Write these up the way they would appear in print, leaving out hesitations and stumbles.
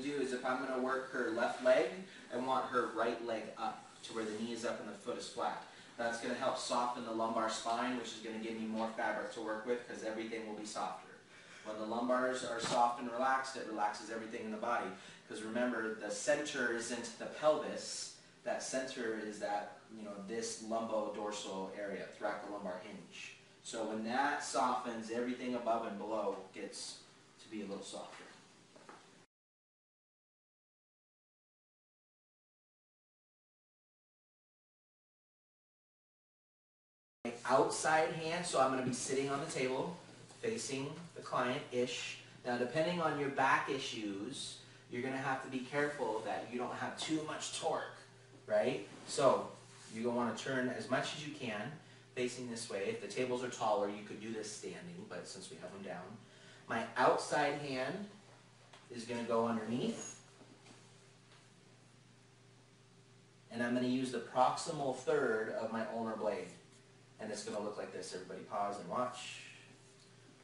to do is if I'm going to work her left leg, I want her right leg up to where the knee is up and the foot is flat. That's going to help soften the lumbar spine, which is going to give me more fabric to work with because everything will be softer. When the lumbars are soft and relaxed, it relaxes everything in the body. Because remember, the center isn't the pelvis. That center is that, this lumbodorsal area, thoracolumbar hinge. So when that softens, everything above and below gets to be a little softer. Outside hand, so I'm going to be sitting on the table, facing the client-ish. Now, depending on your back issues, you're going to have to be careful that you don't have too much torque, right? So, you're going to want to turn as much as you can, facing this way. If the tables are taller, you could do this standing, but since we have them down. My outside hand is going to go underneath. And I'm going to use the proximal third of my ulnar blade. And it's going to look like this. Everybody pause and watch.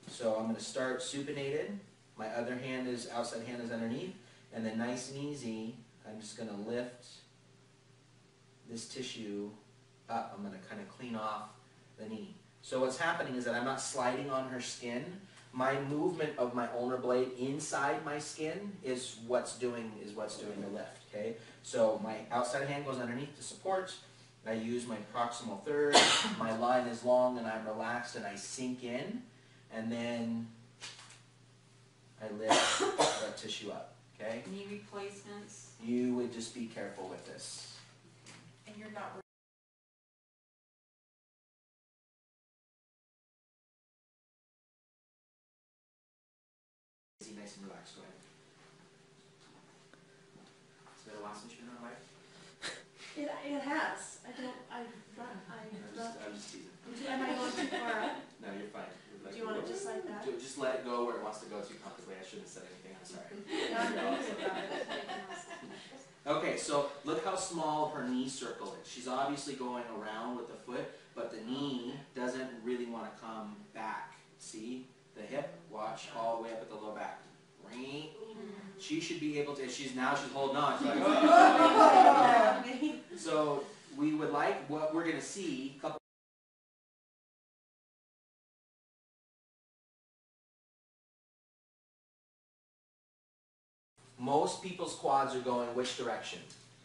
So I'm going to start supinated. My other hand is, outside hand is underneath. And then nice and easy, I'm just going to lift this tissue up. I'm going to kind of clean off the knee. So what's happening is that I'm not sliding on her skin. My movement of my ulnar blade inside my skin is what's doing the lift. Okay? So my outside hand goes underneath to support. I use my proximal third, my line is long and I'm relaxed and I sink in, and then I lift that tissue up, okay? Knee replacements. You would just be careful with this. And you're not Easy, nice and relaxed, go ahead. Is that the last issue in our life? It has. I'm just teasing. Am I going too far up? No, you're fine. Do you want it just like that? Just let it go where it wants to go too comfortably. I shouldn't have said anything, I'm sorry. No, I'm thinking about it. Okay, so look how small her knee circle is. She's obviously going around with the foot, but the knee doesn't really want to come back. See? The hip, watch, all the way up at the low back. Right? She should be able to, she's holding on. She's like, oh. So we would like, what we're going to see, most people's quads are going which direction?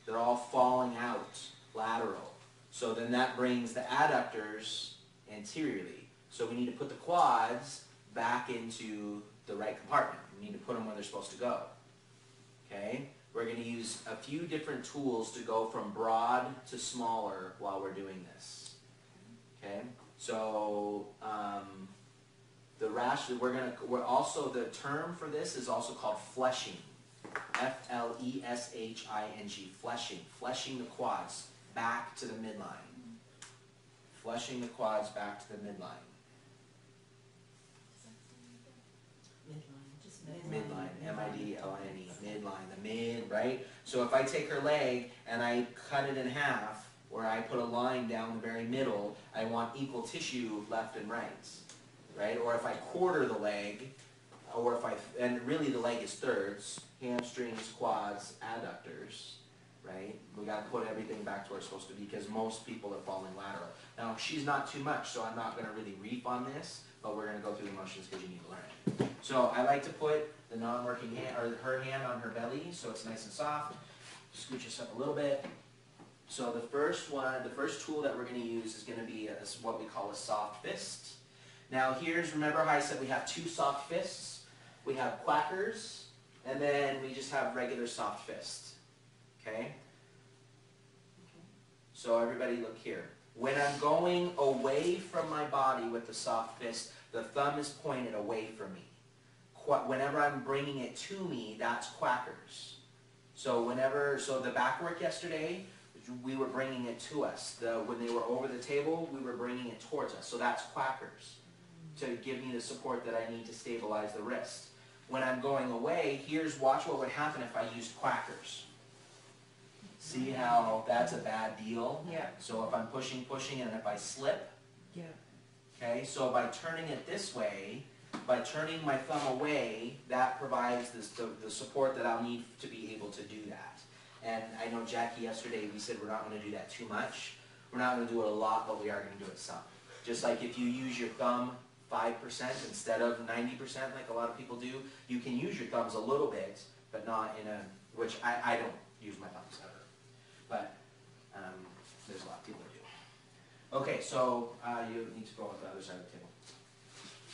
They're all falling out, lateral. So then that brings the adductors anteriorly. So we need to put the quads back into the right compartment. We need to put them where they're supposed to go. Okay? We're going to use a few different tools to go from broad to smaller while we're doing this. Okay? So the term for this is also called fleshing. F-L-E-S-H-I-N-G, fleshing. Fleshing the quads back to the midline. Fleshing the quads back to the midline. Midline, M-I-D-L-I-N-E, midline, the mid, right? So if I take her leg and I cut it in half, where I put a line down the very middle, I want equal tissue left and right, right? Or if I quarter the leg, or if and really the leg is thirds, hamstrings, quads, adductors, right? We got to put everything back to where it's supposed to be because most people are falling lateral. Now, she's not too much, so I'm not going to really reef on this, but we're going to go through the motions because you need to learn it. So I like to put the non-working hand, or her hand on her belly so it's nice and soft. Scooch this up a little bit. So the first tool that we're going to use is going to be what we call a soft fist. Now remember how I said we have two soft fists? We have quackers, and then we just have regular soft fist. Okay? So everybody look here. When I'm going away from my body with the soft fist, the thumb is pointed away from me. Whenever I'm bringing it to me, that's quackers. So the back work yesterday, we were bringing it to us. When they were over the table, we were bringing it towards us. So that's quackers to give me the support that I need to stabilize the wrist. When I'm going away, watch what would happen if I used quackers. See how that's a bad deal? Yeah. So if I'm pushing, and if I slip, yeah. okay, so by turning it this way, by turning my thumb away, that provides the support that I'll need to be able to do that. And I know Jackie yesterday, we said we're not going to do that too much. We're not going to do it a lot, but we are going to do it some. Just like if you use your thumb 5% instead of 90% like a lot of people do, you can use your thumbs a little bit, but not in a, which I don't use my thumbs ever. But there's a lot of people who do. Okay, so you need to go with the other side of the table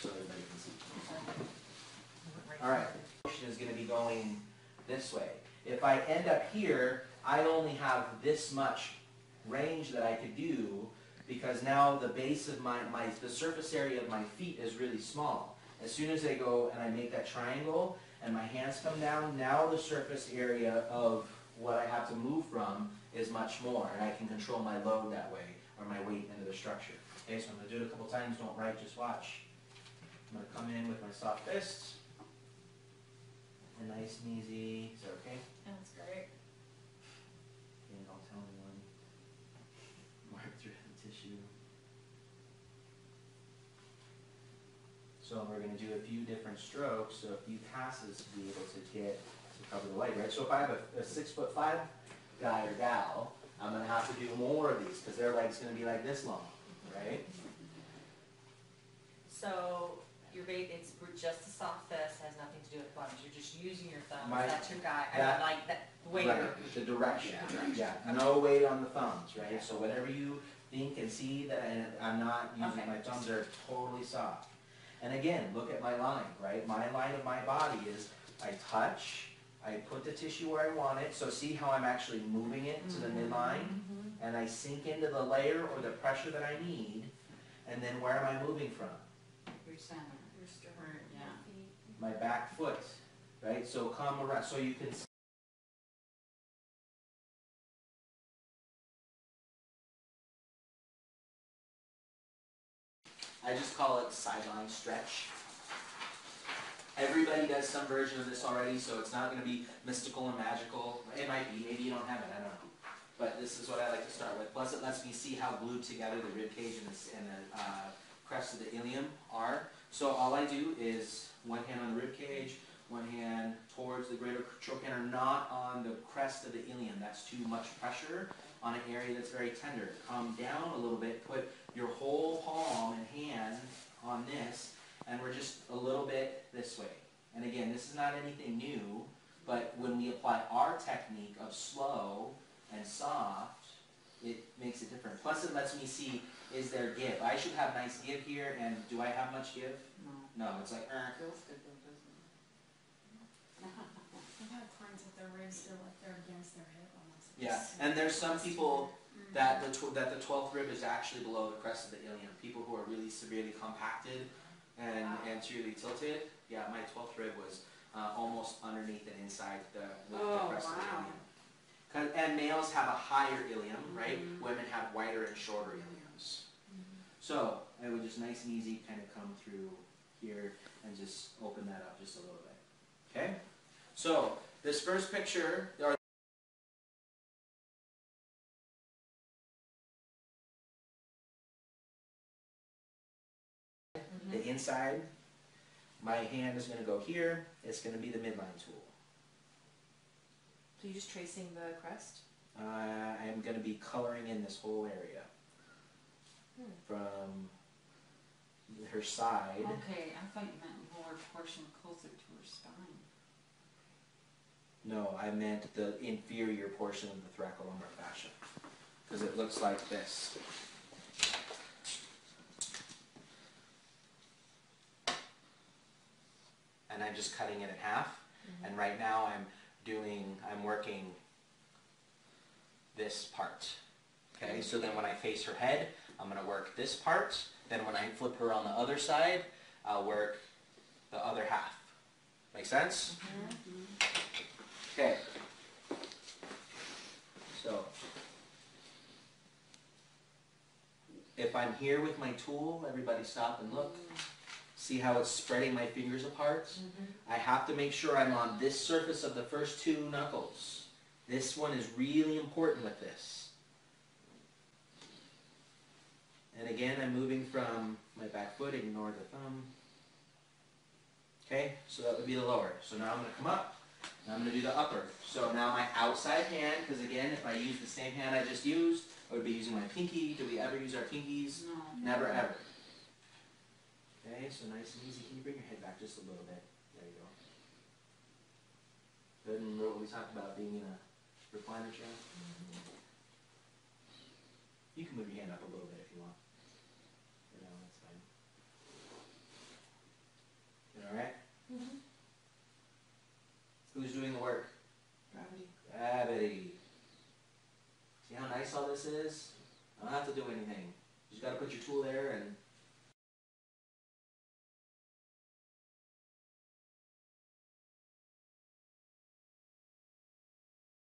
so everybody can see. All right, the motion is going to be going this way. If I end up here, I only have this much range that I could do because now the base of the surface area of my feet is really small. As soon as I go and I make that triangle and my hands come down, now the surface area of what I have to move from is much more, and I can control my load that way, or my weight into the structure. Okay, so I'm going to do it a couple times, don't write, just watch. I'm going to come in with my soft fists, and nice and easy. Is that okay? That's great. And don't tell anyone. Mark through the tissue. So we're going to do a few different strokes, so a few passes to be able to get to cover the leg, right? So if I have a 6'5" guy or gal, I'm going to have to do more of these because their leg's going to be like this long, right? So your bait, it's just a soft fist, has nothing to do with lunge. You're just using your thumb. My- That's your guy. I that- mean, like that weight. Right, the direction. Yeah, no weight on the thumbs, right? So whatever you think and see, that I'm not using, Okay. my thumbs are totally soft. And again, look at my line, right? My line of my body is I touch, I put the tissue where I want it, so see how I'm actually moving it to the midline, and I sink into the layer or the pressure that I need, and then where am I moving from? Your center. Your sternum. Right, yeah. Feet. My back foot, right? So come around, so you can see I just call it sideline stretch. Everybody does some version of this already, so it's not going to be mystical and magical. It might be, maybe you don't have it, I don't know. But this is what I like to start with. Plus it lets me see how glued together the rib cage and the crest of the ilium are. So all I do is one hand on the rib cage, one hand towards the greater trochanter, not on the crest of the ilium. That's too much pressure on an area that's very tender. Come down a little bit, put your whole palm and hand on this, and we're just a little bit this way. And again, this is not anything new, but when we apply our technique of slow and soft, it makes it different. Plus it lets me see, is there give? I should have nice give here, and do I have much give? No. No, it's like, Feels good though, doesn't it? I've had clients with their ribs feel like they're against their hip almost. yeah. And there's some people that the 12th rib is actually below the crest of the ilium. People who are really severely compacted and anteriorly tilted. Yeah, my 12th rib was almost underneath and inside the crest of the ilium. And males have a higher ilium, right? Women have wider and shorter iliums. So I would just nice and easy kind of come through here and just open that up just a little bit. Okay? So this first picture, there are the inside. My hand is going to go here. It's going to be the midline tool. So you're just tracing the crest? I'm going to be coloring in this whole area from her side. Okay, I thought you meant lower portion closer to her spine. No, I meant the inferior portion of the thoracolumbar fascia, because it looks like this. And I'm just cutting it in half. And right now I'm working this part. Okay, so then when I face her head, I'm going to work this part. Then when I flip her on the other side, I'll work the other half. Make sense? Okay. So, if I'm here with my tool, everybody stop and look. See how it's spreading my fingers apart? I have to make sure I'm on this surface of the first two knuckles. This one is really important with this. And again, I'm moving from my back foot, ignore the thumb. Okay, so that would be the lower. So now I'm going to come up, and I'm going to do the upper. So now my outside hand, because again, if I use the same hand I just used, I would be using my pinky. Do we ever use our pinkies? No. Never ever. Okay, so nice and easy. Can you bring your head back just a little bit? There you go. Good, and remember what we talked about being in a recliner chair? You can move your hand up a little bit if you want. Or down, that's fine. Good, alright? Who's doing the work? Gravity. Gravity. See how nice all this is? I don't have to do anything. You just gotta put your tool there and